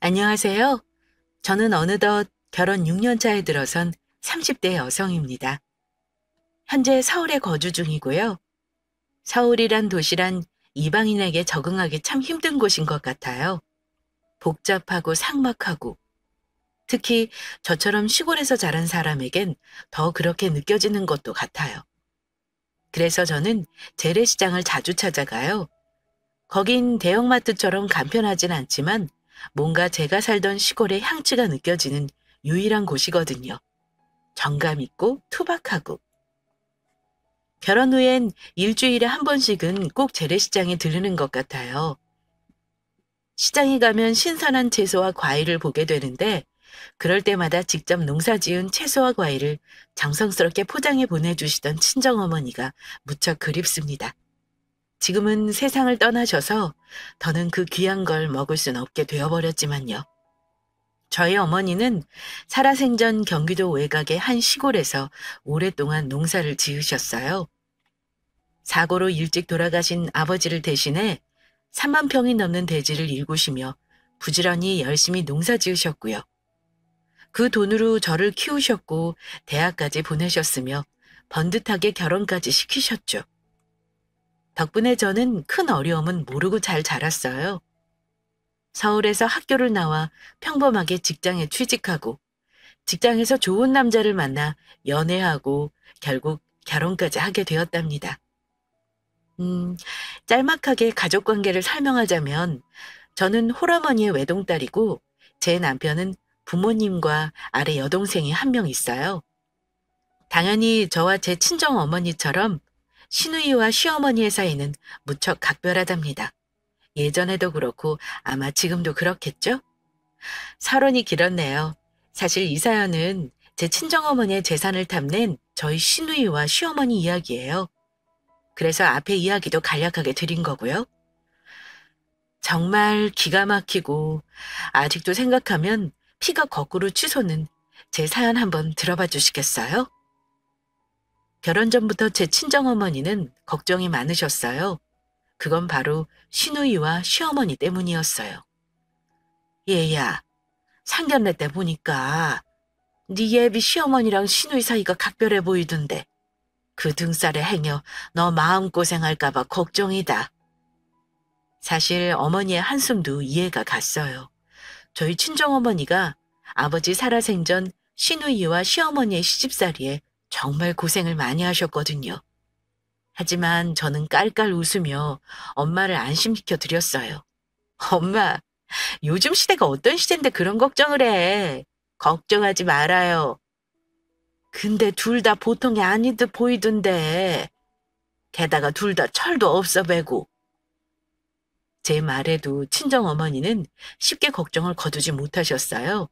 안녕하세요. 저는 어느덧 결혼 6년 차에 들어선 30대 여성입니다. 현재 서울에 거주 중이고요. 서울이란 도시란 이방인에게 적응하기 참 힘든 곳인 것 같아요. 복잡하고 삭막하고 특히 저처럼 시골에서 자란 사람에겐 더 그렇게 느껴지는 것도 같아요. 그래서 저는 재래시장을 자주 찾아가요. 거긴 대형마트처럼 간편하진 않지만 뭔가 제가 살던 시골의 향취가 느껴지는 유일한 곳이거든요. 정감 있고 투박하고. 결혼 후엔 일주일에 한 번씩은 꼭 재래시장에 들르는 것 같아요. 시장에 가면 신선한 채소와 과일을 보게 되는데 그럴 때마다 직접 농사지은 채소와 과일을 정성스럽게 포장해 보내주시던 친정어머니가 무척 그립습니다. 지금은 세상을 떠나셔서 더는 그 귀한 걸 먹을 순 없게 되어버렸지만요. 저희 어머니는 살아생전 경기도 외곽의 한 시골에서 오랫동안 농사를 지으셨어요. 사고로 일찍 돌아가신 아버지를 대신해 3만 평이 넘는 대지를 일구시며 부지런히 열심히 농사 지으셨고요. 그 돈으로 저를 키우셨고 대학까지 보내셨으며 번듯하게 결혼까지 시키셨죠. 덕분에 저는 큰 어려움은 모르고 잘 자랐어요. 서울에서 학교를 나와 평범하게 직장에 취직하고 직장에서 좋은 남자를 만나 연애하고 결국 결혼까지 하게 되었답니다. 음, 짤막하게 가족관계를 설명하자면 저는 홀어머니의 외동딸이고 제 남편은 부모님과 아래 여동생이 한 명 있어요. 당연히 저와 제 친정 어머니처럼 시누이와 시어머니의 사이는 무척 각별하답니다. 예전에도 그렇고 아마 지금도 그렇겠죠? 사론이 길었네요. 사실 이 사연은 제 친정어머니의 재산을 탐낸 저희 시누이와 시어머니 이야기예요. 그래서 앞에 이야기도 간략하게 드린 거고요. 정말 기가 막히고 아직도 생각하면 피가 거꾸로 치솟는 제 사연 한번 들어봐 주시겠어요? 결혼 전부터 제 친정어머니는 걱정이 많으셨어요. 그건 바로 시누이와 시어머니 때문이었어요. 얘야, 상견례 때 보니까 네 예비 시어머니랑 시누이 사이가 각별해 보이던데 그 등살에 행여 너 마음고생할까 봐 걱정이다. 사실 어머니의 한숨도 이해가 갔어요. 저희 친정어머니가 아버지 살아생전 시누이와 시어머니의 시집살이에 정말 고생을 많이 하셨거든요. 하지만 저는 깔깔 웃으며 엄마를 안심시켜 드렸어요. 엄마, 요즘 시대가 어떤 시대인데 그런 걱정을 해. 걱정하지 말아요. 근데 둘 다 보통이 아닌 듯 보이던데. 게다가 둘 다 철도 없어 배고. 제 말에도 친정어머니는 쉽게 걱정을 거두지 못하셨어요.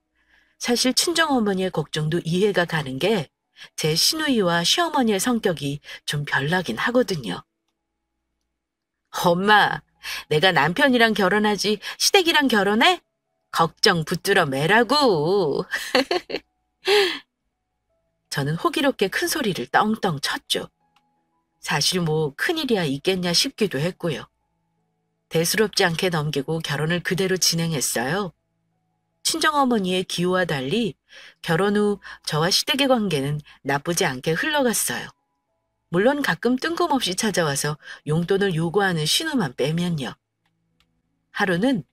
사실 친정어머니의 걱정도 이해가 가는 게 제 시누이와 시어머니의 성격이 좀 별나긴 하거든요. 엄마, 내가 남편이랑 결혼하지 시댁이랑 결혼해? 걱정 붙들어 매라고. 저는 호기롭게 큰 소리를 떵떵 쳤죠. 사실 뭐 큰일이야 있겠냐 싶기도 했고요. 대수롭지 않게 넘기고 결혼을 그대로 진행했어요. 친정어머니의 기호와 달리 결혼 후 저와 시댁의 관계는 나쁘지 않게 흘러갔어요. 물론 가끔 뜬금없이 찾아와서 용돈을 요구하는 신우만 빼면요. 하루는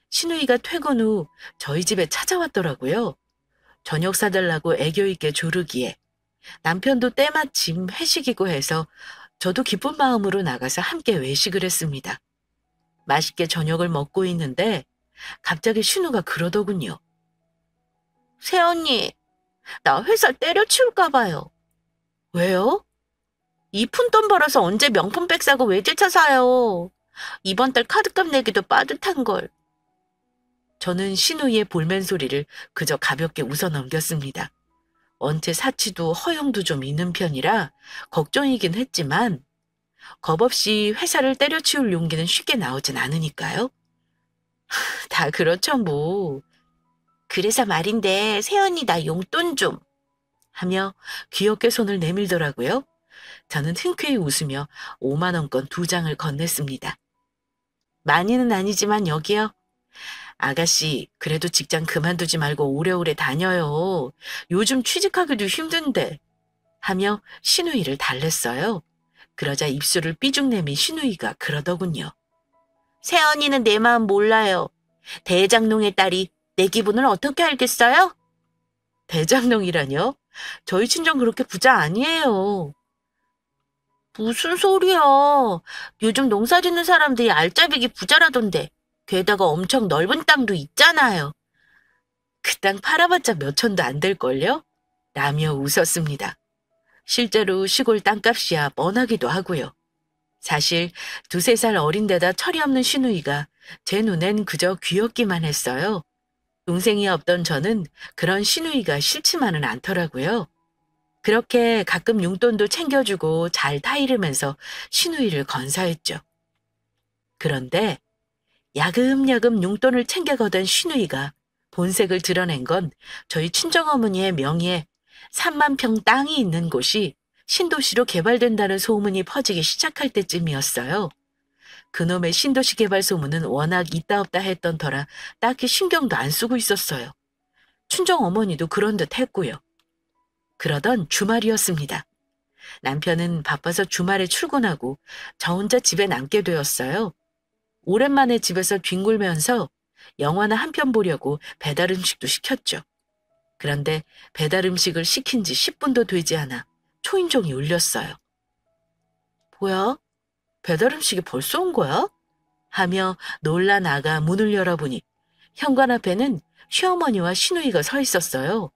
시누이가 퇴근 후 저희 집에 찾아왔더라고요. 저녁 사달라고 애교 있게 조르기에 남편도 때마침 회식이고 해서 저도 기쁜 마음으로 나가서 함께 외식을 했습니다. 맛있게 저녁을 먹고 있는데 갑자기 신우가 그러더군요. 새언니, 나 회사 때려치울까 봐요. 왜요? 이 푼돈 벌어서 언제 명품백 사고 외제차 사요. 이번 달 카드값 내기도 빠듯한 걸. 저는 신우이의 볼멘 소리를 그저 가볍게 웃어 넘겼습니다. 원체 사치도 허용도 좀 있는 편이라 걱정이긴 했지만 겁없이 회사를 때려치울 용기는 쉽게 나오진 않으니까요. 다 그렇죠 뭐. 그래서 말인데 새언니 나 용돈 좀 하며 귀엽게 손을 내밀더라고요. 저는 흔쾌히 웃으며 5만 원권 2장을 건넸습니다. 많이는 아니지만 여기요. 아가씨, 그래도 직장 그만두지 말고 오래오래 다녀요. 요즘 취직하기도 힘든데. 하며 신우이를 달랬어요. 그러자 입술을 삐죽 내민 신우이가 그러더군요. 새언니는 내 마음 몰라요. 대장농의 딸이 내 기분을 어떻게 알겠어요? 대장농이라뇨? 저희 친정 그렇게 부자 아니에요. 무슨 소리야. 요즘 농사 짓는 사람들이 알짜배기 부자라던데. 게다가 엄청 넓은 땅도 있잖아요. 그 땅 팔아봤자 몇 천도 안 될걸요? 라며 웃었습니다. 실제로 시골 땅값이야 뻔하기도 하고요. 사실 두세 살 어린 데다 철이 없는 시누이가 제 눈엔 그저 귀엽기만 했어요. 동생이 없던 저는 그런 시누이가 싫지만은 않더라고요. 그렇게 가끔 용돈도 챙겨주고 잘 타이르면서 시누이를 건사했죠. 그런데 야금야금 용돈을 챙겨거던 시누이가 본색을 드러낸 건 저희 친정어머니의 명의에 3만 평 땅이 있는 곳이 신도시로 개발된다는 소문이 퍼지기 시작할 때쯤이었어요. 그놈의 신도시 개발 소문은 워낙 있다 없다 했던 터라 딱히 신경도 안 쓰고 있었어요. 친정어머니도 그런 듯 했고요. 그러던 주말이었습니다. 남편은 바빠서 주말에 출근하고 저 혼자 집에 남게 되었어요. 오랜만에 집에서 뒹굴면서 영화나 한 편 보려고 배달 음식도 시켰죠. 그런데 배달 음식을 시킨 지 10분도 되지 않아 초인종이 울렸어요. 뭐야? 배달 음식이 벌써 온 거야? 하며 놀라 나가 문을 열어보니 현관 앞에는 시어머니와 시누이가 서 있었어요.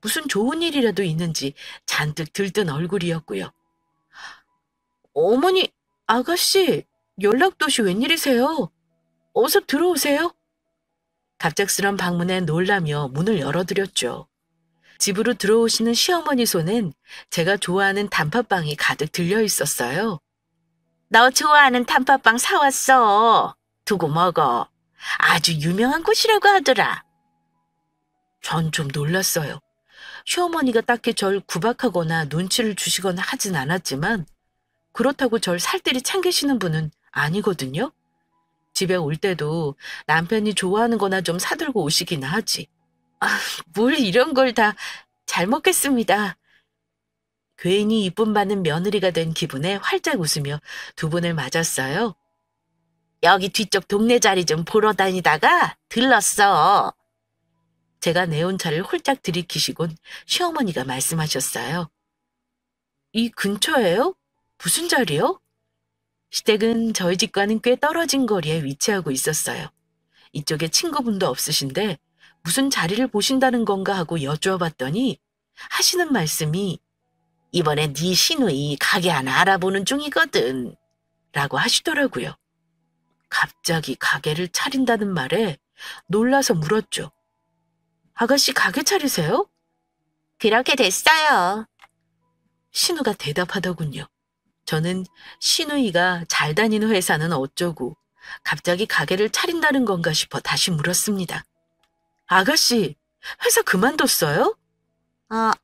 무슨 좋은 일이라도 있는지 잔뜩 들뜬 얼굴이었고요. 어머니, 아가씨, 연락도시 웬일이세요? 어서 들어오세요. 갑작스런 방문에 놀라며 문을 열어드렸죠. 집으로 들어오시는 시어머니 손엔 제가 좋아하는 단팥빵이 가득 들려 있었어요. 너 좋아하는 단팥빵 사왔어. 두고 먹어. 아주 유명한 곳이라고 하더라. 전 좀 놀랐어요. 시어머니가 딱히 절 구박하거나 눈치를 주시거나 하진 않았지만 그렇다고 절 살뜰히 챙기시는 분은 아니거든요. 집에 올 때도 남편이 좋아하는 거나 좀 사들고 오시긴 하지. 아, 뭘 이런 걸 다 잘 먹겠습니다. 괜히 이쁨 받는 며느리가 된 기분에 활짝 웃으며 두 분을 맞았어요. 여기 뒤쪽 동네 자리 좀 보러 다니다가 들렀어. 제가 내온 차를 홀짝 들이키시곤 시어머니가 말씀하셨어요. 이 근처예요? 무슨 자리요? 시댁은 저희 집과는 꽤 떨어진 거리에 위치하고 있었어요. 이쪽에 친구분도 없으신데 무슨 자리를 보신다는 건가 하고 여쭈어 봤더니 하시는 말씀이 이번에 네 시누이 가게 하나 알아보는 중이거든 라고 하시더라고요. 갑자기 가게를 차린다는 말에 놀라서 물었죠. 아가씨 가게 차리세요? 그렇게 됐어요. 신우가 대답하더군요. 저는 시누이가 잘 다니는 회사는 어쩌고 갑자기 가게를 차린다는 건가 싶어 다시 물었습니다. 아가씨, 회사 그만뒀어요?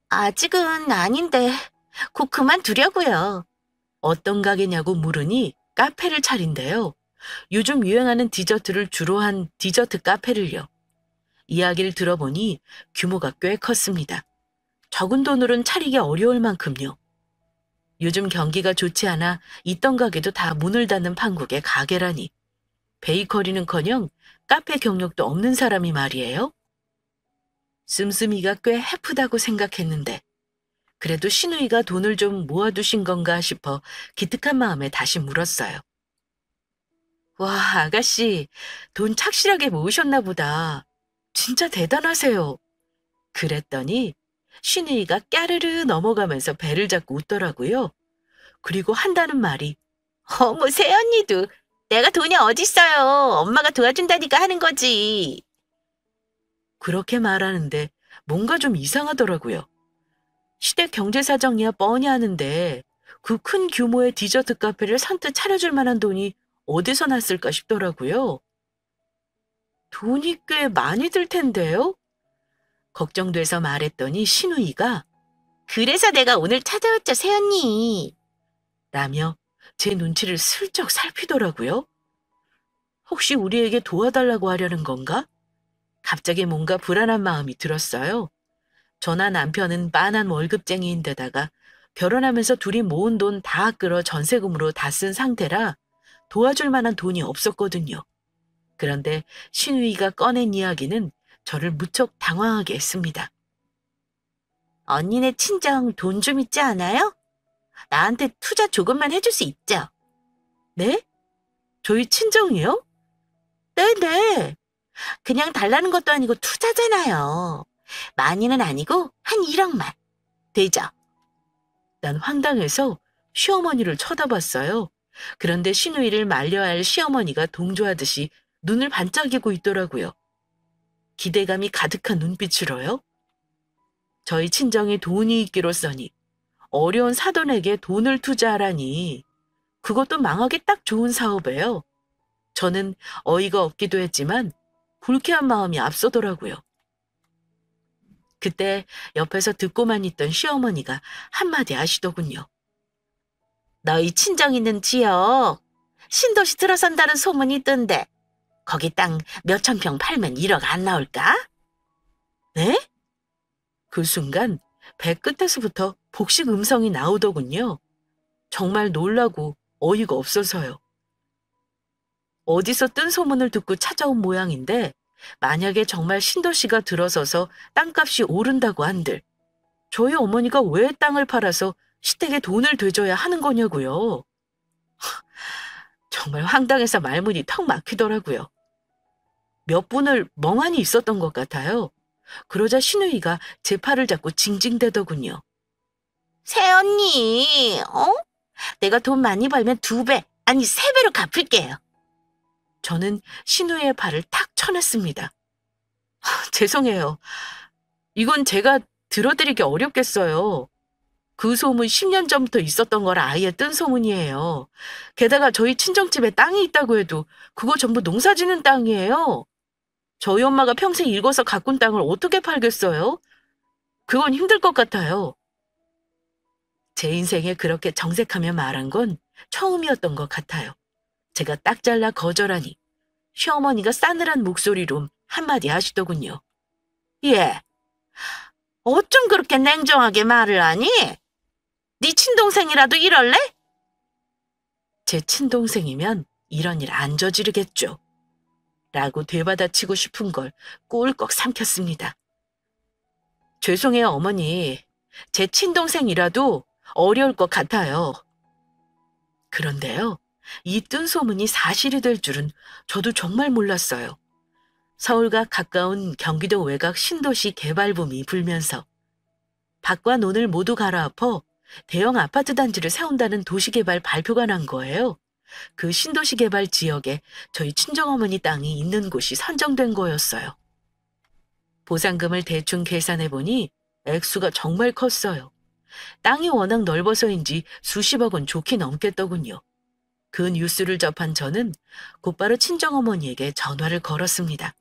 아직은 아닌데 곧 그만두려고요. 어떤 가게냐고 물으니 카페를 차린대요. 요즘 유행하는 디저트를 주로 한 디저트 카페를요. 이야기를 들어보니 규모가 꽤 컸습니다. 적은 돈으로는 차리기 어려울 만큼요. 요즘 경기가 좋지 않아 있던 가게도 다 문을 닫는 판국의 가게라니. 베이커리는커녕 카페 경력도 없는 사람이 말이에요. 씀씀이가 꽤 해프다고 생각했는데 그래도 시누이가 돈을 좀 모아두신 건가 싶어 기특한 마음에 다시 물었어요. 와, 아가씨, 돈 착실하게 모으셨나 보다. 진짜 대단하세요. 그랬더니 시누이가 까르르 넘어가면서 배를 잡고 웃더라고요. 그리고 한다는 말이 어머, 새언니도 내가 돈이 어딨어요. 엄마가 도와준다니까 하는 거지. 그렇게 말하는데 뭔가 좀 이상하더라고요. 시댁 경제사정이야 뻔히 아는데 그 큰 규모의 디저트 카페를 선뜻 차려줄 만한 돈이 어디서 났을까 싶더라고요. 돈이 꽤 많이 들 텐데요? 걱정돼서 말했더니 시누이가 그래서 내가 오늘 찾아왔죠, 새언니. 라며 제 눈치를 슬쩍 살피더라고요. 혹시 우리에게 도와달라고 하려는 건가? 갑자기 뭔가 불안한 마음이 들었어요. 저나 남편은 빤한 월급쟁이인데다가 결혼하면서 둘이 모은 돈 다 끌어 전세금으로 다 쓴 상태라 도와줄 만한 돈이 없었거든요. 그런데 신우이가 꺼낸 이야기는 저를 무척 당황하게 했습니다. 언니네 친정 돈 좀 있지 않아요? 나한테 투자 조금만 해줄 수 있죠? 네? 저희 친정이요? 네네. 그냥 달라는 것도 아니고 투자잖아요. 많이는 아니고 한 1억만. 되죠? 난 황당해서 시어머니를 쳐다봤어요. 그런데 시누이를 말려야 할 시어머니가 동조하듯이 눈을 반짝이고 있더라고요. 기대감이 가득한 눈빛으로요. 저희 친정에 돈이 있기로써니 어려운 사돈에게 돈을 투자하라니 그것도 망하기 딱 좋은 사업이에요. 저는 어이가 없기도 했지만 불쾌한 마음이 앞서더라고요. 그때 옆에서 듣고만 있던 시어머니가 한마디 하시더군요. 너희 친정 있는 지역 신도시 들어선다는 소문이 있던데 거기 땅 몇천 평 팔면 1억 안 나올까? 네? 그 순간 배 끝에서부터 복식 음성이 나오더군요. 정말 놀라고 어이가 없어서요. 어디서 뜬 소문을 듣고 찾아온 모양인데 만약에 정말 신도시가 들어서서 땅값이 오른다고 한들 저희 어머니가 왜 땅을 팔아서 시댁에 돈을 되줘야 하는 거냐고요. 정말 황당해서 말문이 턱 막히더라고요. 몇 분을 멍하니 있었던 것 같아요. 그러자 신우이가 제 팔을 잡고 징징대더군요. 새언니, 내가 돈 많이 벌면 2배, 아니 3배로 갚을게요. 저는 신우이의 팔을 탁 쳐냈습니다. 죄송해요. 이건 제가 들어드리기 어렵겠어요. 그 소문 10년 전부터 있었던 거라 아예 뜬 소문이에요. 게다가 저희 친정집에 땅이 있다고 해도 그거 전부 농사지는 땅이에요. 저희 엄마가 평생 일궈서 가꾼 땅을 어떻게 팔겠어요? 그건 힘들 것 같아요. 제 인생에 그렇게 정색하며 말한 건 처음이었던 것 같아요. 제가 딱 잘라 거절하니 시어머니가 싸늘한 목소리로 한마디 하시더군요. 예, 어쩜 그렇게 냉정하게 말을 하니? 네 친동생이라도 이럴래? 제 친동생이면 이런 일 안 저지르겠죠. 라고 되받아치고 싶은 걸 꿀꺽 삼켰습니다. 죄송해요, 어머니. 제 친동생이라도 어려울 것 같아요. 그런데요, 이 뜬 소문이 사실이 될 줄은 저도 정말 몰랐어요. 서울과 가까운 경기도 외곽 신도시 개발붐이 불면서 밭과 논을 모두 갈아엎어 대형 아파트 단지를 세운다는 도시개발 발표가 난 거예요. 그 신도시 개발 지역에 저희 친정어머니 땅이 있는 곳이 선정된 거였어요. 보상금을 대충 계산해보니 액수가 정말 컸어요. 땅이 워낙 넓어서인지 수십억 원 좋게 넘겠더군요. 그 뉴스를 접한 저는 곧바로 친정어머니에게 전화를 걸었습니다.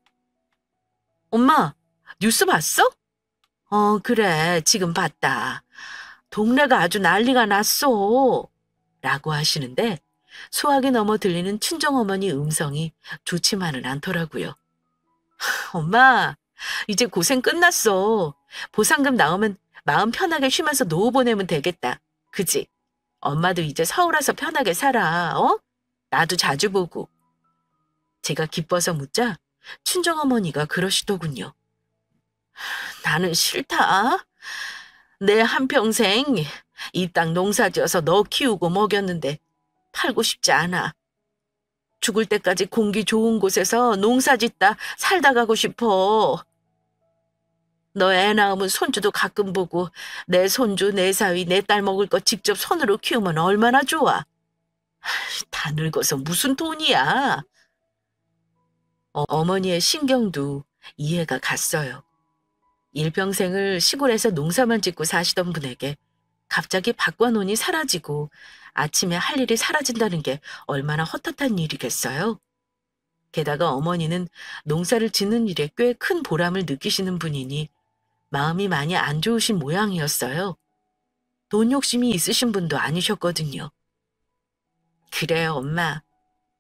엄마, 뉴스 봤어? 그래, 지금 봤다. 동네가 아주 난리가 났어. 라고 하시는데 소화기 넘어 들리는 친정어머니 음성이 좋지만은 않더라고요. 엄마, 이제 고생 끝났어. 보상금 나오면 마음 편하게 쉬면서 노후 보내면 되겠다. 그지? 엄마도 이제 서울 와서 편하게 살아. 나도 자주 보고. 제가 기뻐서 묻자 친정어머니가 그러시더군요. 나는 싫다. 내 한평생 이 땅 농사지어서 너 키우고 먹였는데 팔고 싶지 않아. 죽을 때까지 공기 좋은 곳에서 농사짓다 살다 가고 싶어. 너 애 낳으면 손주도 가끔 보고 내 손주, 내 사위, 내 딸 먹을 거 직접 손으로 키우면 얼마나 좋아. 다 늙어서 무슨 돈이야. 어머니의 신경도 이해가 갔어요. 일평생을 시골에서 농사만 짓고 사시던 분에게 갑자기 밭과 논이 사라지고 아침에 할 일이 사라진다는 게 얼마나 헛헛한 일이겠어요. 게다가 어머니는 농사를 짓는 일에 꽤 큰 보람을 느끼시는 분이니 마음이 많이 안 좋으신 모양이었어요. 돈 욕심이 있으신 분도 아니셨거든요. 그래, 엄마.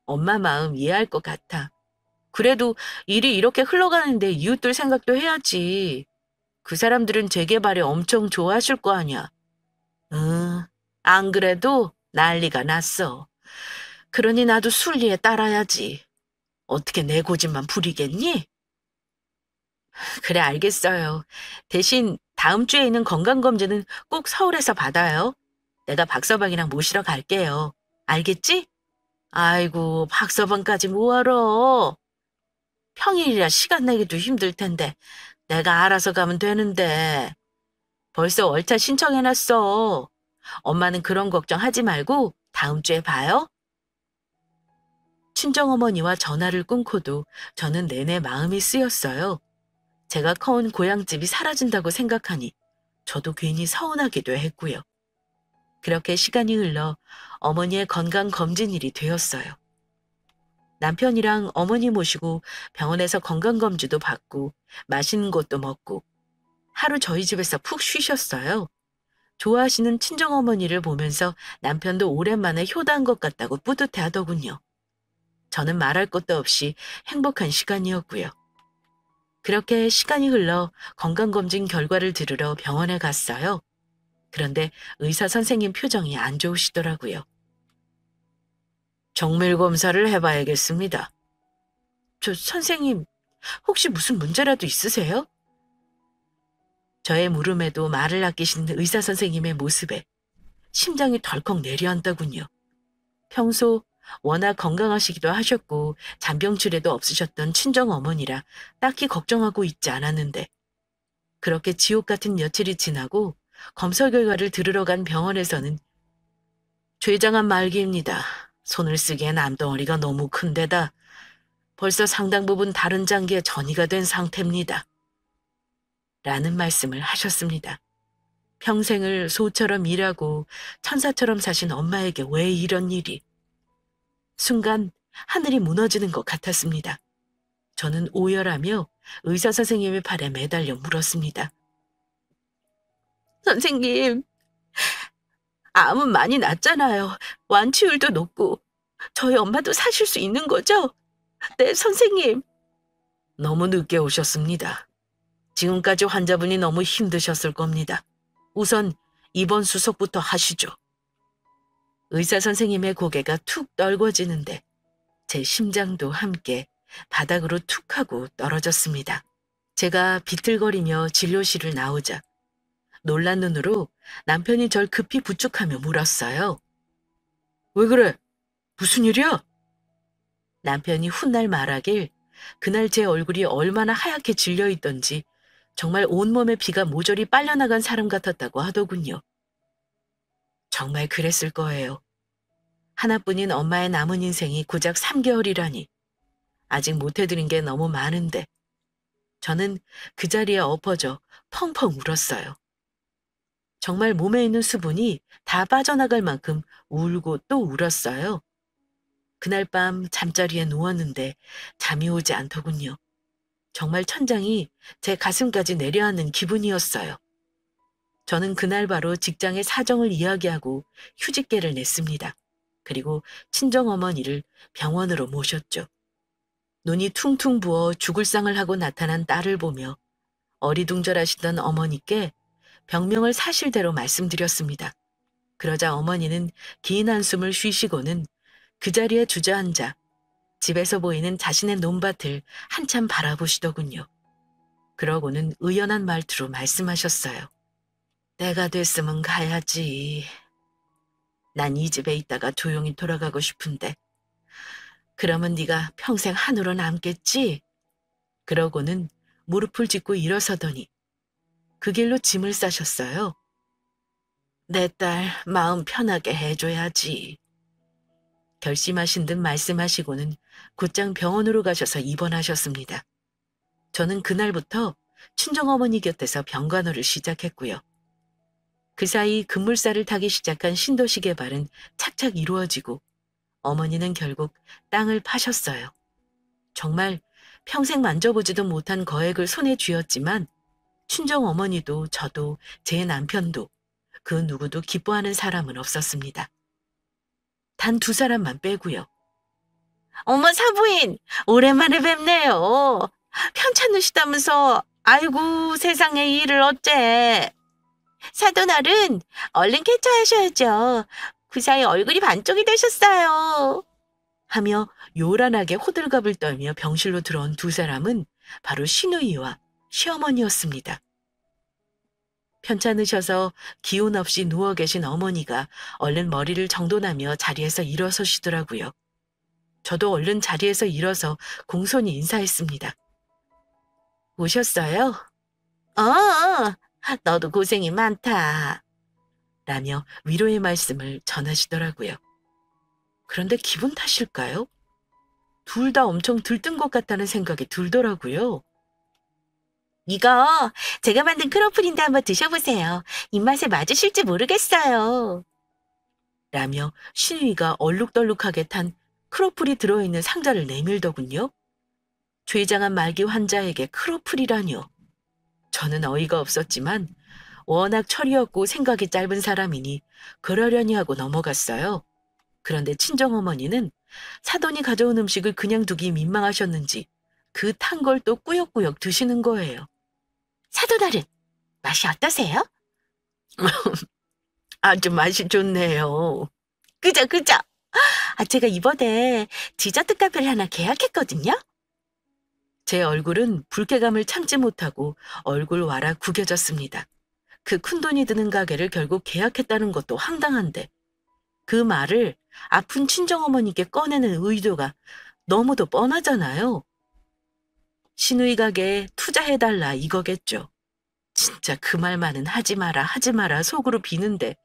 엄마 마음 이해할 것 같아. 그래도 일이 이렇게 흘러가는데 이웃들 생각도 해야지. 그 사람들은 재개발에 엄청 좋아하실 거 아니야. 응, 안 그래도 난리가 났어. 그러니 나도 순리에 따라야지. 어떻게 내 고집만 부리겠니? 그래, 알겠어요. 대신 다음 주에 있는 건강검진은 꼭 서울에서 받아요. 내가 박서방이랑 모시러 갈게요. 알겠지? 아이고, 박서방까지 뭐하러. 평일이라 시간 내기도 힘들 텐데 내가 알아서 가면 되는데. 벌써 월차 신청해놨어. 엄마는 그런 걱정하지 말고 다음 주에 봐요. 친정어머니와 전화를 끊고도 저는 내내 마음이 쓰였어요. 제가 커온 고향집이 사라진다고 생각하니 저도 괜히 서운하기도 했고요. 그렇게 시간이 흘러 어머니의 건강검진일이 되었어요. 남편이랑 어머니 모시고 병원에서 건강검진도 받고 맛있는 것도 먹고 하루 저희 집에서 푹 쉬셨어요. 좋아하시는 친정어머니를 보면서 남편도 오랜만에 효도한 것 같다고 뿌듯해 하더군요. 저는 말할 것도 없이 행복한 시간이었고요. 그렇게 시간이 흘러 건강검진 결과를 들으러 병원에 갔어요. 그런데 의사 선생님 표정이 안 좋으시더라고요. 정밀 검사를 해봐야겠습니다. 선생님, 혹시 무슨 문제라도 있으세요? 저의 물음에도 말을 아끼시는 의사 선생님의 모습에 심장이 덜컥 내려앉더군요. 평소 워낙 건강하시기도 하셨고 잔병치레도 없으셨던 친정어머니라 딱히 걱정하고 있지 않았는데 그렇게 지옥 같은 며칠이 지나고 검사 결과를 들으러 간 병원에서는 췌장암 말기입니다. 손을 쓰기엔 암덩어리가 너무 큰데다 벌써 상당 부분 다른 장기에 전이가 된 상태입니다. 라는 말씀을 하셨습니다. 평생을 소처럼 일하고 천사처럼 사신 엄마에게 왜 이런 일이. 순간 하늘이 무너지는 것 같았습니다. 저는 오열하며 의사 선생님의 팔에 매달려 물었습니다. 선생님, 암은 많이 났잖아요. 완치율도 높고 저희 엄마도 사실 수 있는 거죠? 네, 선생님. 너무 늦게 오셨습니다. 지금까지 환자분이 너무 힘드셨을 겁니다. 우선 입원 수속부터 하시죠. 의사 선생님의 고개가 툭 떨궈지는데 제 심장도 함께 바닥으로 툭 하고 떨어졌습니다. 제가 비틀거리며 진료실을 나오자 놀란 눈으로 남편이 절 급히 부축하며 물었어요. 왜 그래? 무슨 일이야? 남편이 훗날 말하길 그날 제 얼굴이 얼마나 하얗게 질려 있던지 정말 온몸에 피가 모조리 빨려나간 사람 같았다고 하더군요. 정말 그랬을 거예요. 하나뿐인 엄마의 남은 인생이 고작 3개월이라니. 아직 못해드린 게 너무 많은데. 저는 그 자리에 엎어져 펑펑 울었어요. 정말 몸에 있는 수분이 다 빠져나갈 만큼 울고 또 울었어요. 그날 밤 잠자리에 누웠는데 잠이 오지 않더군요. 정말 천장이 제 가슴까지 내려앉는 기분이었어요. 저는 그날 바로 직장의 사정을 이야기하고 휴직계를 냈습니다. 그리고 친정어머니를 병원으로 모셨죠. 눈이 퉁퉁 부어 죽을 상을 하고 나타난 딸을 보며 어리둥절하시던 어머니께 병명을 사실대로 말씀드렸습니다. 그러자 어머니는 긴 한숨을 쉬시고는 그 자리에 주저앉아 집에서 보이는 자신의 논밭을 한참 바라보시더군요. 그러고는 의연한 말투로 말씀하셨어요. 내가 됐으면 가야지. 난 이 집에 있다가 조용히 돌아가고 싶은데 그러면 네가 평생 한우로 남겠지? 그러고는 무릎을 짚고 일어서더니 그 길로 짐을 싸셨어요. 내 딸 마음 편하게 해줘야지. 결심하신 듯 말씀하시고는 곧장 병원으로 가셔서 입원하셨습니다. 저는 그날부터 친정어머니 곁에서 병간호를 시작했고요. 그 사이 급물살을 타기 시작한 신도시 개발은 착착 이루어지고 어머니는 결국 땅을 파셨어요. 정말 평생 만져보지도 못한 거액을 손에 쥐었지만 친정어머니도 저도 제 남편도 그 누구도 기뻐하는 사람은 없었습니다. 단 2사람만 빼고요. 어머, 사부인, 오랜만에 뵙네요. 편찮으시다면서, 아이고, 세상에 이 일을 어째. 사돈어른, 얼른 쾌차하셔야죠. 그 사이 얼굴이 반쪽이 되셨어요. 하며 요란하게 호들갑을 떨며 병실로 들어온 두 사람은 바로 시누이와 시어머니였습니다. 편찮으셔서 기운 없이 누워 계신 어머니가 얼른 머리를 정돈하며 자리에서 일어서시더라고요. 저도 얼른 자리에서 일어서 공손히 인사했습니다. 오셨어요? 너도 고생이 많다. 라며 위로의 말씀을 전하시더라고요. 그런데 기분 탓일까요? 둘 다 엄청 들뜬 것 같다는 생각이 들더라고요. 이거 제가 만든 크로플인데 한번 드셔보세요. 입맛에 맞으실지 모르겠어요. 라며 신우이가 얼룩덜룩하게 탄 크로플이 들어있는 상자를 내밀더군요. 췌장암 말기 환자에게 크로플이라뇨. 저는 어이가 없었지만 워낙 철이 없고 생각이 짧은 사람이니 그러려니 하고 넘어갔어요. 그런데 친정어머니는 사돈이 가져온 음식을 그냥 두기 민망하셨는지 그 탄 걸 또 꾸역꾸역 드시는 거예요. 사돈어른, 맛이 어떠세요? 아주 맛이 좋네요. 그죠, 그죠? 제가 이번에 디저트 카페를 하나 계약했거든요. 제 얼굴은 불쾌감을 참지 못하고 얼굴 와락 구겨졌습니다. 그 큰돈이 드는 가게를 결국 계약했다는 것도 황당한데 그 말을 아픈 친정어머니께 꺼내는 의도가 너무도 뻔하잖아요. 시누이 가게에 투자해달라 이거겠죠. 진짜 그 말만은 하지 마라 속으로 비는데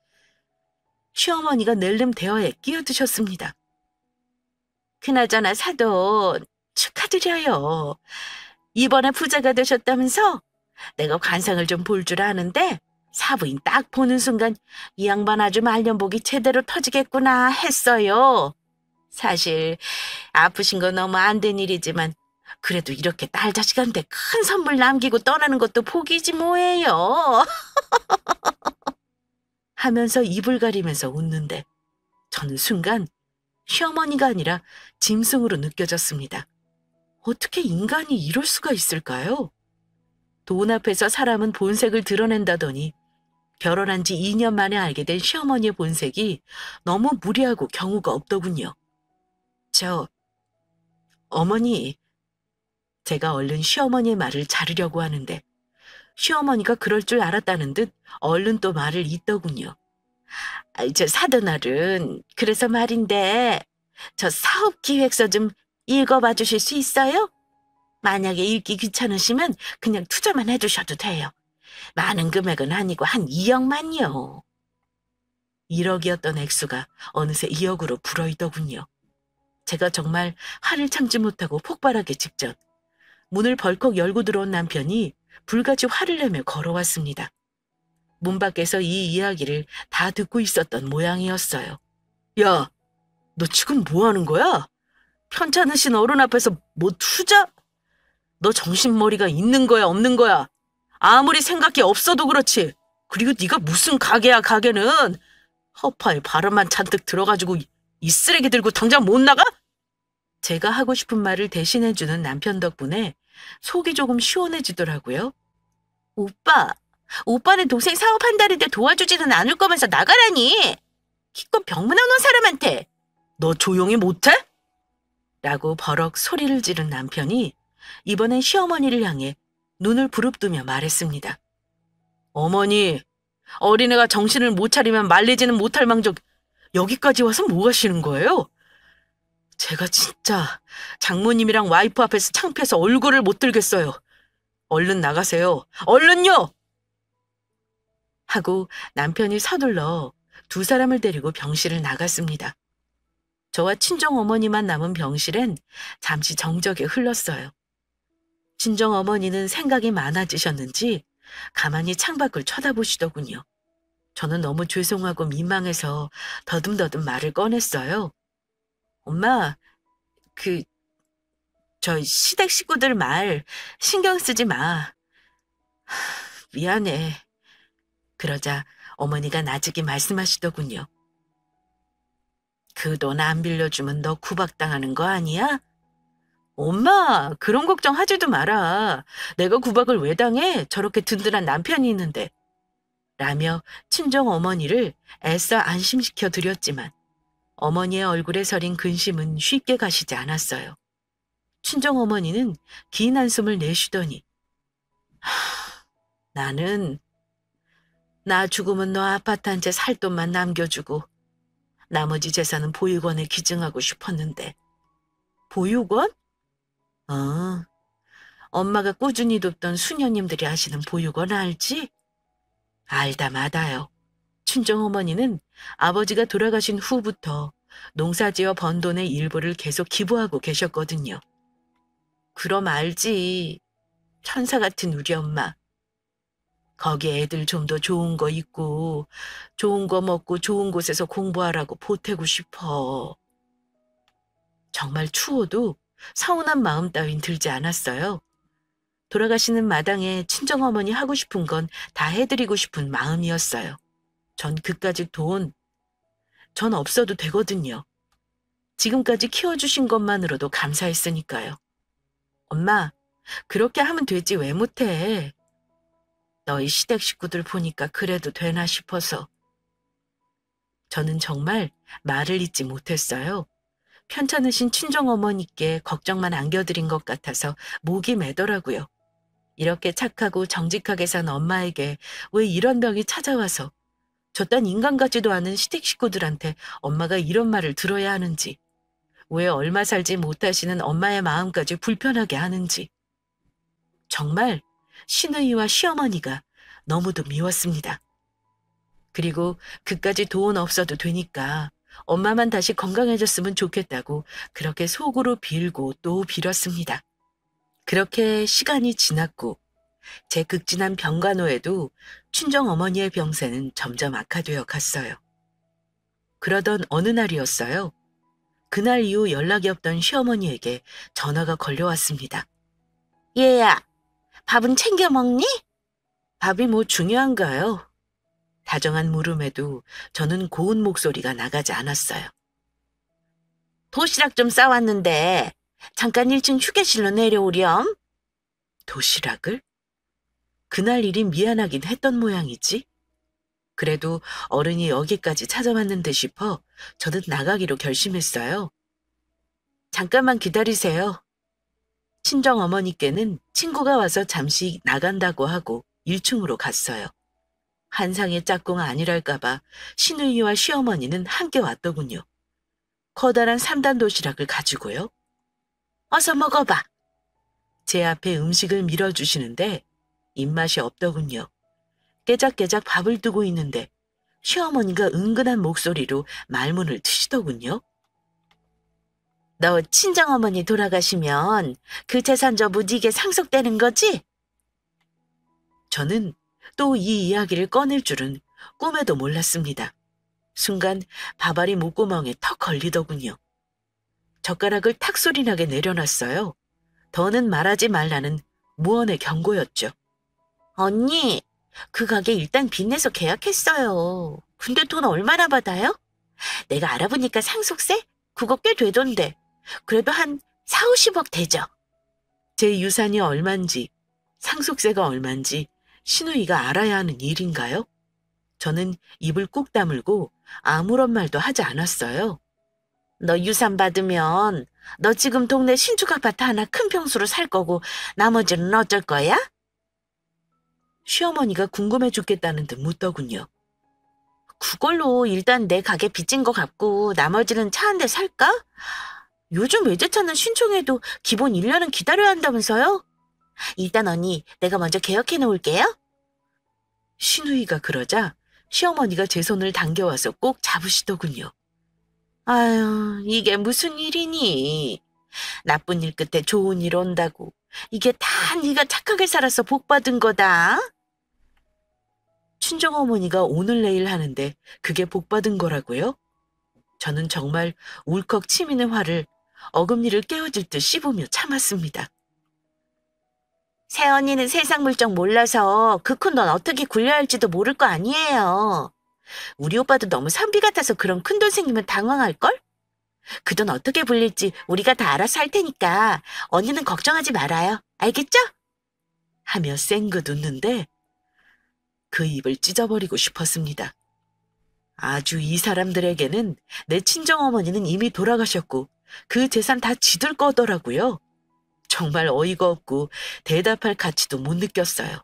시어머니가 낼름 대화에 끼어드셨습니다. 그나저나 사돈 축하드려요. 이번에 부자가 되셨다면서? 내가 관상을 좀 볼 줄 아는데 사부인 딱 보는 순간 이 양반 아주 말년복이 제대로 터지겠구나 했어요. 사실 아프신 건 너무 안 된 일이지만 그래도 이렇게 딸 자식한테 큰 선물 남기고 떠나는 것도 복이지 뭐예요. 하면서 입을 가리면서 웃는데 저는 순간 시어머니가 아니라 짐승으로 느껴졌습니다. 어떻게 인간이 이럴 수가 있을까요? 돈 앞에서 사람은 본색을 드러낸다더니 결혼한 지 2년 만에 알게 된 시어머니의 본색이 너무 무리하고 경우가 없더군요. 어머니, 제가 얼른 시어머니의 말을 자르려고 하는데 시어머니가 그럴 줄 알았다는 듯 얼른 또 말을 잇더군요. 저 사돈어른, 그래서 말인데 저 사업기획서 좀 읽어봐 주실 수 있어요? 만약에 읽기 귀찮으시면 그냥 투자만 해주셔도 돼요. 많은 금액은 아니고 한 2억만요. 1억이었던 액수가 어느새 2억으로 불어있더군요. 제가 정말 화를 참지 못하고 폭발하기 직전 문을 벌컥 열고 들어온 남편이 불같이 화를 내며 걸어왔습니다. 문 밖에서 이 이야기를 다 듣고 있었던 모양이었어요. 야, 너 지금 뭐 하는 거야? 편찮으신 어른 앞에서 뭐 투자? 너 정신머리가 있는 거야, 없는 거야? 아무리 생각이 없어도 그렇지. 그리고 네가 무슨 가게야, 가게는. 허파에 바람만 잔뜩 들어가지고 이 쓰레기 들고 당장 못 나가? 제가 하고 싶은 말을 대신해주는 남편 덕분에 속이 조금 시원해지더라고요. 오빠는 동생 사업한다는데 도와주지는 않을 거면서 나가라니. 기껏 병문안 온 사람한테. 너 조용히 못해? 라고 버럭 소리를 지른 남편이 이번엔 시어머니를 향해 눈을 부릅뜨며 말했습니다. 어머니, 어린애가 정신을 못 차리면 말리지는 못할 망정 여기까지 와서 뭐 하시는 거예요? 제가 진짜 장모님이랑 와이프 앞에서 창피해서 얼굴을 못 들겠어요. 얼른 나가세요. 얼른요! 하고 남편이 서둘러 두 사람을 데리고 병실을 나갔습니다. 저와 친정어머니만 남은 병실엔 잠시 정적이 흘렀어요. 친정어머니는 생각이 많아지셨는지 가만히 창밖을 쳐다보시더군요. 저는 너무 죄송하고 민망해서 더듬더듬 말을 꺼냈어요. 엄마, 저 시댁 식구들 말 신경 쓰지 마. 미안해. 그러자 어머니가 나직이 말씀하시더군요. 그 돈 안 빌려주면 너 구박당하는 거 아니야? 엄마, 그런 걱정 하지도 마라. 내가 구박을 왜 당해? 저렇게 든든한 남편이 있는데. 라며 친정 어머니를 애써 안심시켜 드렸지만 어머니의 얼굴에 서린 근심은 쉽게 가시지 않았어요. 친정 어머니는 긴 한숨을 내쉬더니 나는 나 죽으면 너 아파트 한 채 살 돈만 남겨주고 나머지 재산은 보육원에 기증하고 싶었는데. 보육원? 어, 엄마가 꾸준히 돕던 수녀님들이 하시는 보육원 알지? 알다 마다요. 친정어머니는 아버지가 돌아가신 후부터 농사지어 번 돈의 일부를 계속 기부하고 계셨거든요. 그럼 알지. 천사 같은 우리 엄마. 거기 애들 좀 더 좋은 거 있고 좋은 거 먹고 좋은 곳에서 공부하라고 보태고 싶어. 정말 추워도 서운한 마음 따윈 들지 않았어요. 돌아가시는 마당에 친정어머니 하고 싶은 건 다 해드리고 싶은 마음이었어요. 전 그까짓 돈, 전 없어도 되거든요. 지금까지 키워주신 것만으로도 감사했으니까요. 엄마, 그렇게 하면 되지 왜 못해? 너희 시댁 식구들 보니까 그래도 되나 싶어서. 저는 정말 말을 잇지 못했어요. 편찮으신 친정어머니께 걱정만 안겨드린 것 같아서 목이 메더라고요. 이렇게 착하고 정직하게 산 엄마에게 왜 이런 병이 찾아와서 저딴 인간 같지도 않은 시댁 식구들한테 엄마가 이런 말을 들어야 하는지, 왜 얼마 살지 못하시는 엄마의 마음까지 불편하게 하는지. 정말 시누이와 시어머니가 너무도 미웠습니다. 그리고 그까지 돈 없어도 되니까 엄마만 다시 건강해졌으면 좋겠다고 그렇게 속으로 빌고 또 빌었습니다. 그렇게 시간이 지났고 제 극진한 병간호에도 친정어머니의 병세는 점점 악화되어 갔어요. 그러던 어느 날이었어요. 그날 이후 연락이 없던 시어머니에게 전화가 걸려왔습니다. 얘야, 밥은 챙겨 먹니? 밥이 뭐 중요한가요? 다정한 물음에도 저는 고운 목소리가 나가지 않았어요. 도시락 좀 싸왔는데 잠깐 1층 휴게실로 내려오렴. 도시락을? 그날 일이 미안하긴 했던 모양이지. 그래도 어른이 여기까지 찾아왔는데 싶어 저는 나가기로 결심했어요. 잠깐만 기다리세요. 친정어머니께는 친구가 와서 잠시 나간다고 하고 1층으로 갔어요. 한상의 짝꿍 아니랄까봐 시누이와 시어머니는 함께 왔더군요. 커다란 3단 도시락을 가지고요. 어서 먹어봐. 제 앞에 음식을 밀어주시는데 입맛이 없더군요. 깨작깨작 밥을 두고 있는데 시어머니가 은근한 목소리로 말문을 트시더군요. 너 친정어머니 돌아가시면 그 재산 전부 네게 상속되는 거지? 저는 또 이 이야기를 꺼낼 줄은 꿈에도 몰랐습니다. 순간 밥알이 목구멍에 턱 걸리더군요. 젓가락을 탁 소리나게 내려놨어요. 더는 말하지 말라는 무언의 경고였죠. 언니, 그 가게 일단 빚내서 계약했어요. 근데 돈 얼마나 받아요? 내가 알아보니까 상속세? 그거 꽤 되던데. 그래도 한 4, 50억 되죠. 제 유산이 얼만지, 상속세가 얼만지 시누이가 알아야 하는 일인가요? 저는 입을 꾹 다물고 아무런 말도 하지 않았어요. 너 유산 받으면 너 지금 동네 신축 아파트 하나 큰 평수로 살 거고 나머지는 어쩔 거야? 시어머니가 궁금해 죽겠다는 듯 묻더군요. 그걸로 일단 내 가게 빚진 거 갚고 나머지는 차 한 대 살까? 요즘 외제차는 신청해도 기본 1년은 기다려야 한다면서요? 일단 언니, 내가 먼저 계약해 놓을게요. 시누이가 그러자 시어머니가 제 손을 당겨와서 꼭 잡으시더군요. 아유, 이게 무슨 일이니? 나쁜 일 끝에 좋은 일 온다고. 이게 다 네가 착하게 살아서 복 받은 거다. 친정어머니가 오늘 내일 하는데 그게 복 받은 거라고요? 저는 정말 울컥 치미는 화를 어금니를 깨어질 듯 씹으며 참았습니다. 새언니는 세상 물정 몰라서 그 큰 돈 어떻게 굴려야 할지도 모를 거 아니에요. 우리 오빠도 너무 선비 같아서 그런 큰돈 생기면 당황할걸? 그 돈 어떻게 불릴지 우리가 다 알아서 할 테니까 언니는 걱정하지 말아요. 알겠죠? 하며 쌩긋 웃는데 그 입을 찢어버리고 싶었습니다. 아주 이 사람들에게는 내 친정어머니는 이미 돌아가셨고 그 재산 다 지들 거더라고요. 정말 어이가 없고 대답할 가치도 못 느꼈어요.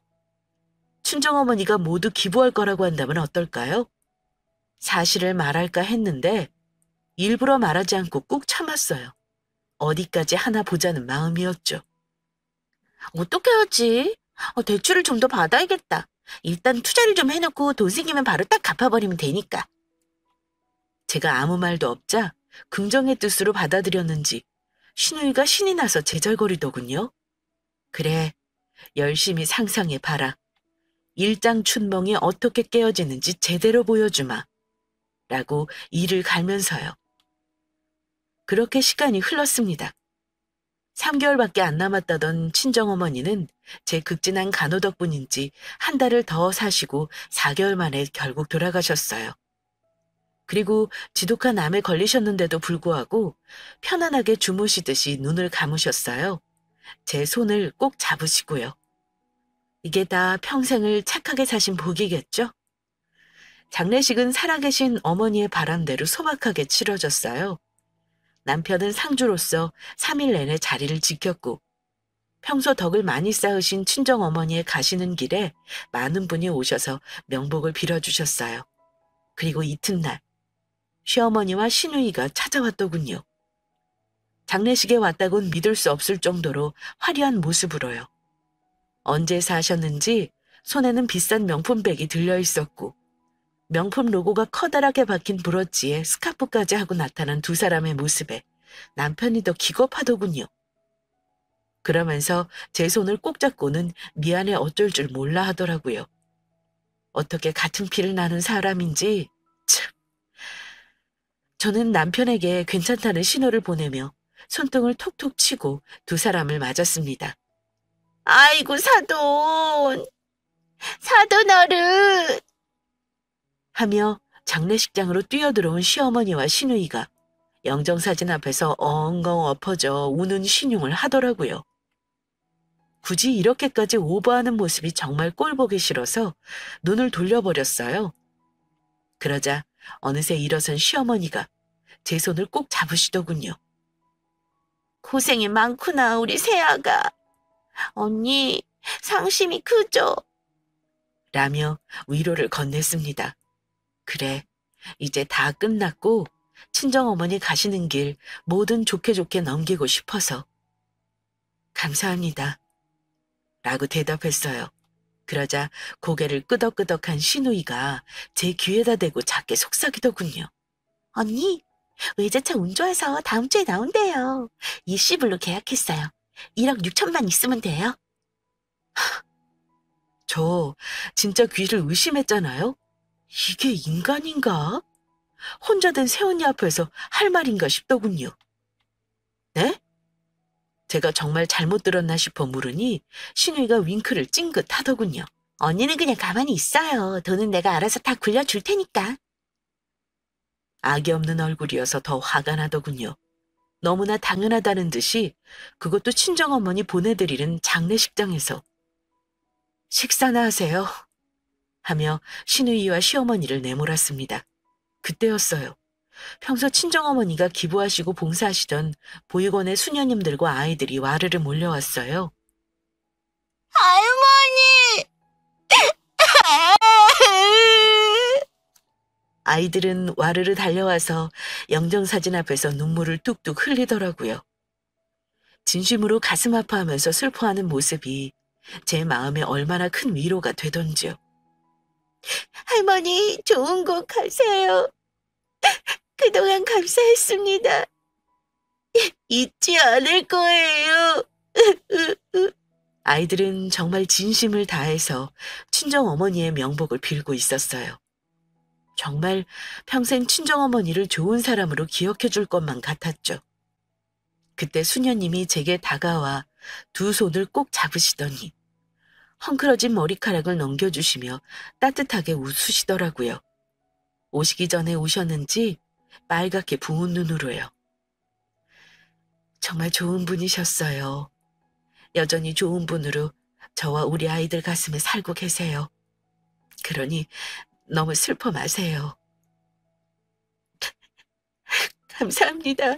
친정어머니가 모두 기부할 거라고 한다면 어떨까요? 사실을 말할까 했는데 일부러 말하지 않고 꾹 참았어요. 어디까지 하나 보자는 마음이었죠. 어떻게 하지? 대출을 좀 더 받아야겠다. 일단 투자를 좀 해놓고 돈 생기면 바로 딱 갚아버리면 되니까. 제가 아무 말도 없자 긍정의 뜻으로 받아들였는지 신우이가 신이 나서 제잘거리더군요. 그래, 열심히 상상해봐라. 일장춘몽이 어떻게 깨어지는지 제대로 보여주마. 라고 이를 갈면서요. 그렇게 시간이 흘렀습니다. 3개월밖에 안 남았다던 친정어머니는 제 극진한 간호 덕분인지 한 달을 더 사시고 4개월 만에 결국 돌아가셨어요. 그리고 지독한 암에 걸리셨는데도 불구하고 편안하게 주무시듯이 눈을 감으셨어요. 제 손을 꼭 잡으시고요. 이게 다 평생을 착하게 사신 복이겠죠? 장례식은 살아계신 어머니의 바람대로 소박하게 치러졌어요. 남편은 상주로서 3일 내내 자리를 지켰고 평소 덕을 많이 쌓으신 친정어머니의 가시는 길에 많은 분이 오셔서 명복을 빌어주셨어요. 그리고 이튿날 시어머니와 시누이가 찾아왔더군요. 장례식에 왔다곤 믿을 수 없을 정도로 화려한 모습으로요. 언제 사셨는지 손에는 비싼 명품백이 들려있었고 명품 로고가 커다랗게 박힌 브로치에 스카프까지 하고 나타난 두 사람의 모습에 남편이 더 기겁하더군요. 그러면서 제 손을 꼭 잡고는 미안해 어쩔 줄 몰라 하더라고요. 어떻게 같은 피를 나눈 사람인지 참. 저는 남편에게 괜찮다는 신호를 보내며 손등을 톡톡 치고 두 사람을 맞았습니다. 아이고 사돈, 사돈 어른! 하며 장례식장으로 뛰어들어온 시어머니와 시누이가 영정사진 앞에서 엉엉 엎어져 우는 신용을 하더라고요. 굳이 이렇게까지 오버하는 모습이 정말 꼴보기 싫어서 눈을 돌려버렸어요. 그러자 어느새 일어선 시어머니가 제 손을 꼭 잡으시더군요. 고생이 많구나 우리 새아가. 언니 상심이 크죠? 라며 위로를 건넸습니다. 그래, 이제 다 끝났고 친정어머니 가시는 길 뭐든 좋게 좋게 넘기고 싶어서. 감사합니다. 라고 대답했어요. 그러자 고개를 끄덕끄덕한 시누이가 제 귀에다 대고 작게 속삭이더군요. 언니, 외제차 운 좋아서 다음 주에 나온대요. 이씨블로 계약했어요. 1억 6천만 있으면 돼요. 저 진짜 귀를 의심했잖아요. 이게 인간인가? 혼자 된 새언니 앞에서 할 말인가 싶더군요. 네? 제가 정말 잘못 들었나 싶어 물으니 신우이가 윙크를 찡긋하더군요. 언니는 그냥 가만히 있어요. 돈은 내가 알아서 다 굴려줄 테니까. 악이 없는 얼굴이어서 더 화가 나더군요. 너무나 당연하다는 듯이 그것도 친정어머니 보내드리는 장례식장에서. 식사나 하세요. 하며 시누이와 시어머니를 내몰았습니다. 그때였어요. 평소 친정어머니가 기부하시고 봉사하시던 보육원의 수녀님들과 아이들이 와르르 몰려왔어요. 할머니! 아이들은 와르르 달려와서 영정사진 앞에서 눈물을 뚝뚝 흘리더라고요. 진심으로 가슴 아파하면서 슬퍼하는 모습이 제 마음에 얼마나 큰 위로가 되던지요. 할머니, 좋은 곳 가세요. 그동안 감사했습니다. 잊지 않을 거예요. 아이들은 정말 진심을 다해서 친정어머니의 명복을 빌고 있었어요. 정말 평생 친정어머니를 좋은 사람으로 기억해 줄 것만 같았죠. 그때 수녀님이 제게 다가와 두 손을 꼭 잡으시더니 헝클어진 머리카락을 넘겨주시며 따뜻하게 웃으시더라고요. 오시기 전에 우셨는지 빨갛게 부은 눈으로요. 정말 좋은 분이셨어요. 여전히 좋은 분으로 저와 우리 아이들 가슴에 살고 계세요. 그러니 너무 슬퍼 마세요. 감사합니다.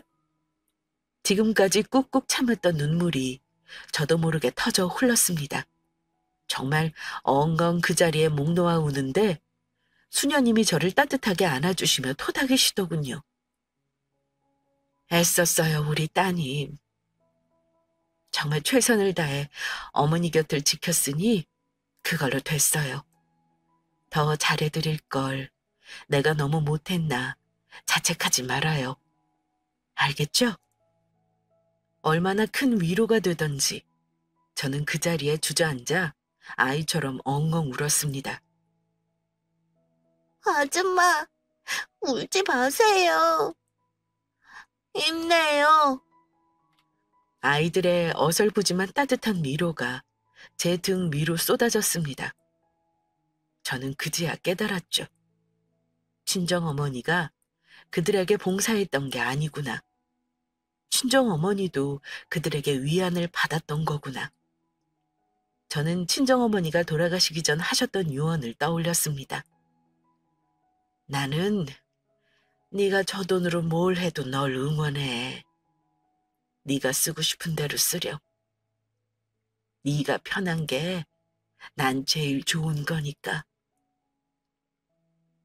지금까지 꾹꾹 참았던 눈물이 저도 모르게 터져 흘렀습니다. 정말 엉엉 그 자리에 목 놓아 우는데 수녀님이 저를 따뜻하게 안아주시며 토닥이시더군요. 애썼어요, 우리 따님. 정말 최선을 다해 어머니 곁을 지켰으니 그걸로 됐어요. 더 잘해드릴 걸. 내가 너무 못했나. 자책하지 말아요. 알겠죠? 얼마나 큰 위로가 되던지 저는 그 자리에 주저앉아 아이처럼 엉엉 울었습니다. 아줌마, 울지 마세요. 힘내요. 아이들의 어설프지만 따뜻한 위로가 제 등 위로 쏟아졌습니다. 저는 그제야 깨달았죠. 친정어머니가 그들에게 봉사했던 게 아니구나. 친정어머니도 그들에게 위안을 받았던 거구나. 저는 친정어머니가 돌아가시기 전 하셨던 유언을 떠올렸습니다. 나는 네가 저 돈으로 뭘 해도 널 응원해. 네가 쓰고 싶은 대로 쓰렴. 네가 편한 게 난 제일 좋은 거니까.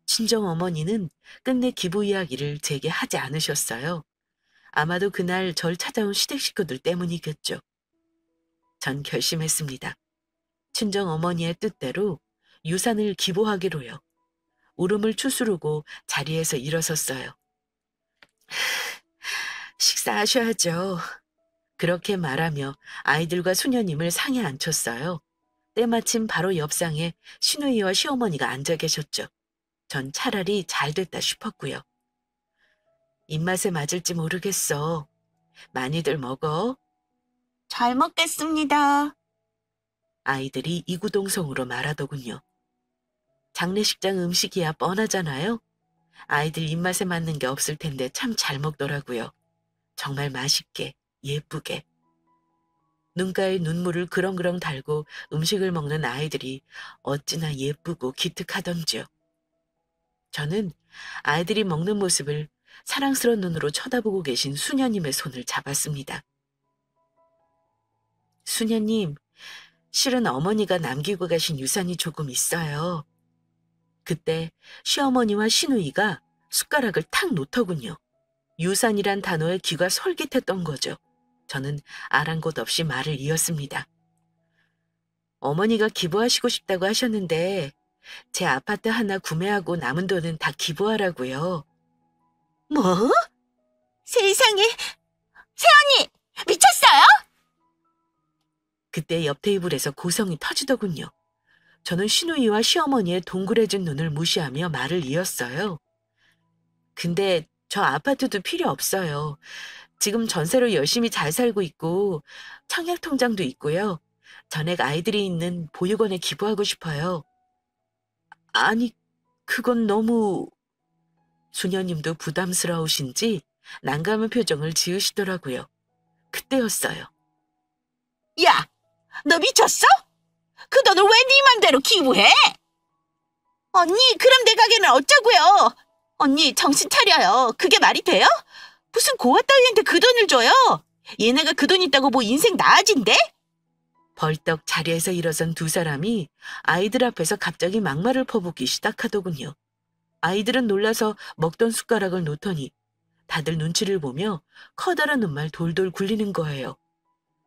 친정어머니는 끝내 기부 이야기를 제게 하지 않으셨어요. 아마도 그날 절 찾아온 시댁 식구들 때문이겠죠. 전 결심했습니다. 친정어머니의 뜻대로 유산을 기부하기로요. 울음을 추스르고 자리에서 일어섰어요. 식사하셔야죠. 그렇게 말하며 아이들과 수녀님을 상에 앉혔어요. 때마침 바로 옆상에 시누이와 시어머니가 앉아 계셨죠. 전 차라리 잘 됐다 싶었고요. 입맛에 맞을지 모르겠어. 많이들 먹어. 잘 먹겠습니다. 아이들이 이구동성으로 말하더군요. 장례식장 음식이야 뻔하잖아요. 아이들 입맛에 맞는 게 없을 텐데 참 잘 먹더라고요. 정말 맛있게, 예쁘게. 눈가에 눈물을 그렁그렁 달고 음식을 먹는 아이들이 어찌나 예쁘고 기특하던지요. 저는 아이들이 먹는 모습을 사랑스러운 눈으로 쳐다보고 계신 수녀님의 손을 잡았습니다. 수녀님, 실은 어머니가 남기고 가신 유산이 조금 있어요. 그때 시어머니와 시누이가 숟가락을 탁 놓더군요. 유산이란 단어에 귀가 솔깃했던 거죠. 저는 아랑곳 없이 말을 이었습니다. 어머니가 기부하시고 싶다고 하셨는데 제 아파트 하나 구매하고 남은 돈은 다 기부하라고요. 뭐? 세상에, 새언니, 미쳤어요? 그때 옆 테이블에서 고성이 터지더군요. 저는 시누이와 시어머니의 동그래진 눈을 무시하며 말을 이었어요. 근데 저 아파트도 필요 없어요. 지금 전세로 열심히 잘 살고 있고 청약통장도 있고요. 전액 아이들이 있는 보육원에 기부하고 싶어요. 아니, 그건 너무... 수녀님도 부담스러우신지 난감한 표정을 지으시더라고요. 그때였어요. 야, 너 미쳤어? 그 돈을 왜 네 맘대로 기부해? 언니, 그럼 내 가게는 어쩌고요? 언니, 정신 차려요. 그게 말이 돼요? 무슨 고아 따위한테 그 돈을 줘요? 얘네가 그 돈 있다고 뭐 인생 나아진대? 벌떡 자리에서 일어선 두 사람이 아이들 앞에서 갑자기 막말을 퍼붓기 시작하더군요. 아이들은 놀라서 먹던 숟가락을 놓더니 다들 눈치를 보며 커다란 눈말 돌돌 굴리는 거예요.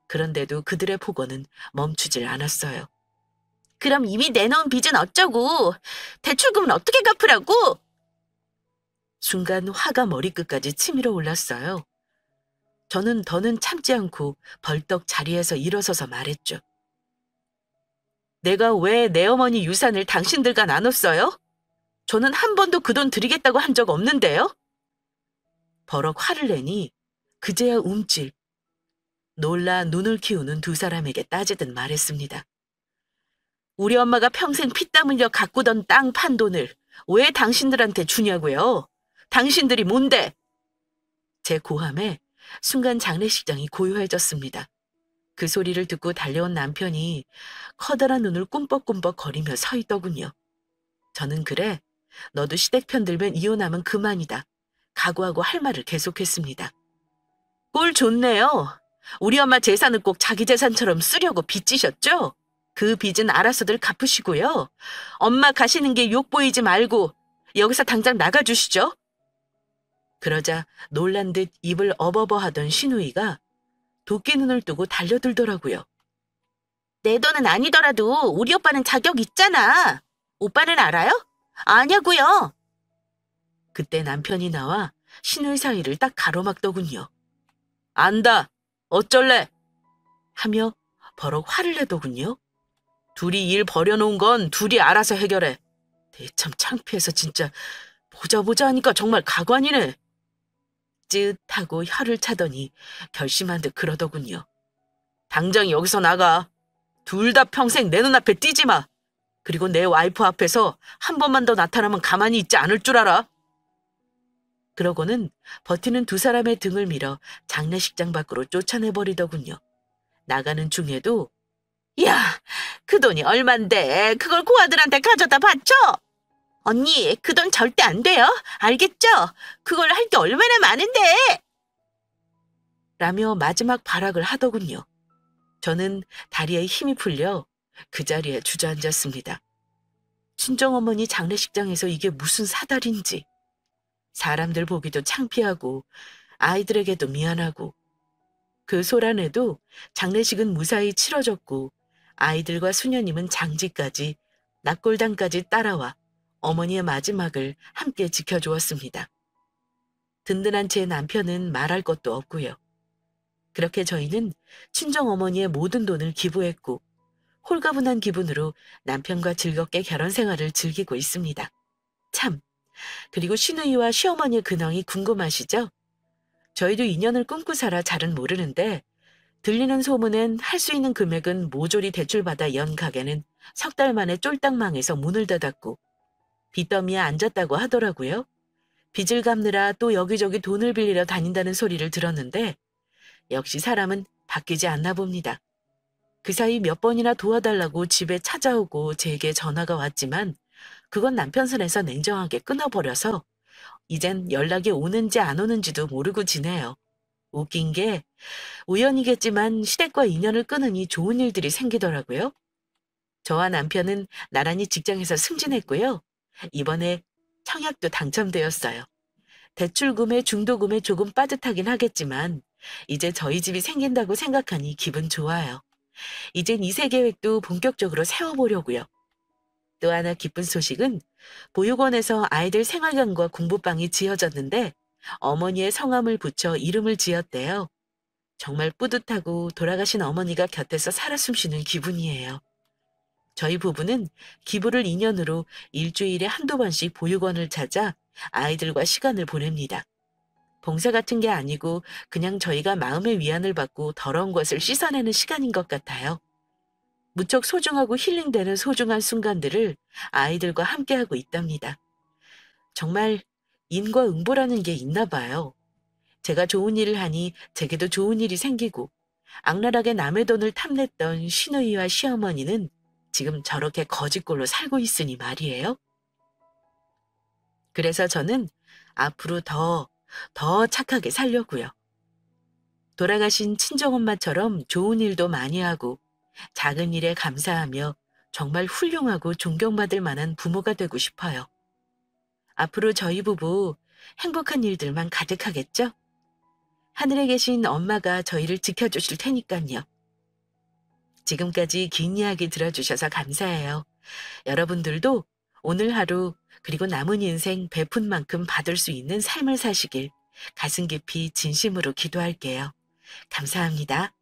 그런데도 그들의 폭언은 멈추질 않았어요. 그럼 이미 내놓은 빚은 어쩌고? 대출금은 어떻게 갚으라고? 순간 화가 머리끝까지 치밀어 올랐어요. 저는 더는 참지 않고 벌떡 자리에서 일어서서 말했죠. 내가 왜 내 어머니 유산을 당신들과 나눴어요? 저는 한 번도 그 돈 드리겠다고 한 적 없는데요? 버럭 화를 내니 그제야 움찔. 놀라 눈을 키우는 두 사람에게 따지듯 말했습니다. 우리 엄마가 평생 피땀 흘려 가꾸던 땅 판 돈을 왜 당신들한테 주냐고요? 당신들이 뭔데? 제 고함에 순간 장례식장이 고요해졌습니다. 그 소리를 듣고 달려온 남편이 커다란 눈을 꿈뻑꿈뻑 거리며 서 있더군요. 저는 그래, 너도 시댁 편들면 이혼하면 그만이다. 각오하고 할 말을 계속했습니다. 꼴 좋네요. 우리 엄마 재산을 꼭 자기 재산처럼 쓰려고 빚지셨죠? 그 빚은 알아서들 갚으시고요. 엄마 가시는 게 욕 보이지 말고 여기서 당장 나가주시죠. 그러자 놀란 듯 입을 어버버 하던 시누이가 도끼 눈을 뜨고 달려들더라고요. 내 돈은 아니더라도 우리 오빠는 자격 있잖아. 오빠는 알아요? 아냐고요. 그때 남편이 나와 시누이 사이를 딱 가로막더군요. 안다. 어쩔래? 하며 버럭 화를 내더군요. 둘이 일 벌여놓은 건 둘이 알아서 해결해. 참 창피해서 진짜 보자 하니까 정말 가관이네. 쯧하고 혀를 차더니 결심한 듯 그러더군요. 당장 여기서 나가. 둘 다 평생 내 눈앞에 띄지 마. 그리고 내 와이프 앞에서 한 번만 더 나타나면 가만히 있지 않을 줄 알아. 그러고는 버티는 두 사람의 등을 밀어 장례식장 밖으로 쫓아내버리더군요. 나가는 중에도 야, 그 돈이 얼만데 그걸 고아들한테 가져다 바쳐? 언니, 그 돈 절대 안 돼요. 알겠죠? 그걸 할 게 얼마나 많은데. 라며 마지막 발악을 하더군요. 저는 다리에 힘이 풀려 그 자리에 주저앉았습니다. 친정어머니 장례식장에서 이게 무슨 사달인지. 사람들 보기도 창피하고 아이들에게도 미안하고. 그 소란에도 장례식은 무사히 치러졌고 아이들과 수녀님은 장지까지 낙골당까지 따라와 어머니의 마지막을 함께 지켜주었습니다. 든든한 제 남편은 말할 것도 없고요. 그렇게 저희는 친정어머니의 모든 돈을 기부했고 홀가분한 기분으로 남편과 즐겁게 결혼 생활을 즐기고 있습니다. 참, 그리고 시누이와 시어머니의 근황이 궁금하시죠? 저희도 인연을 꿈꾸 살아 잘은 모르는데 들리는 소문엔 할 수 있는 금액은 모조리 대출받아 연 가게는 석 달 만에 쫄딱 망해서 문을 닫았고 빚더미에 앉았다고 하더라고요. 빚을 갚느라 또 여기저기 돈을 빌리러 다닌다는 소리를 들었는데 역시 사람은 바뀌지 않나 봅니다. 그 사이 몇 번이나 도와달라고 집에 찾아오고 제게 전화가 왔지만 그건 남편 선에서 냉정하게 끊어버려서 이젠 연락이 오는지 안 오는지도 모르고 지내요. 웃긴 게 우연이겠지만 시댁과 인연을 끊으니 좋은 일들이 생기더라고요. 저와 남편은 나란히 직장에서 승진했고요. 이번에 청약도 당첨되었어요. 대출금에 중도금에 조금 빠듯하긴 하겠지만 이제 저희 집이 생긴다고 생각하니 기분 좋아요. 이젠 2세 계획도 본격적으로 세워보려고요. 또 하나 기쁜 소식은 보육원에서 아이들 생활관과 공부방이 지어졌는데 어머니의 성함을 붙여 이름을 지었대요. 정말 뿌듯하고 돌아가신 어머니가 곁에서 살아 숨쉬는 기분이에요. 저희 부부는 기부를 인연으로 일주일에 한두 번씩 보육원을 찾아 아이들과 시간을 보냅니다. 봉사 같은 게 아니고 그냥 저희가 마음의 위안을 받고 더러운 것을 씻어내는 시간인 것 같아요. 무척 소중하고 힐링되는 소중한 순간들을 아이들과 함께하고 있답니다. 정말 인과 응보라는 게 있나 봐요. 제가 좋은 일을 하니 제게도 좋은 일이 생기고 악랄하게 남의 돈을 탐냈던 시누이와 시어머니는 지금 저렇게 거지꼴로 살고 있으니 말이에요. 그래서 저는 앞으로 더 착하게 살려고요. 돌아가신 친정엄마처럼 좋은 일도 많이 하고 작은 일에 감사하며 정말 훌륭하고 존경받을 만한 부모가 되고 싶어요. 앞으로 저희 부부 행복한 일들만 가득하겠죠? 하늘에 계신 엄마가 저희를 지켜주실 테니까요. 지금까지 긴 이야기 들어주셔서 감사해요. 여러분들도 오늘 하루 그리고 남은 인생 베푼 만큼 받을 수 있는 삶을 사시길 가슴 깊이 진심으로 기도할게요. 감사합니다.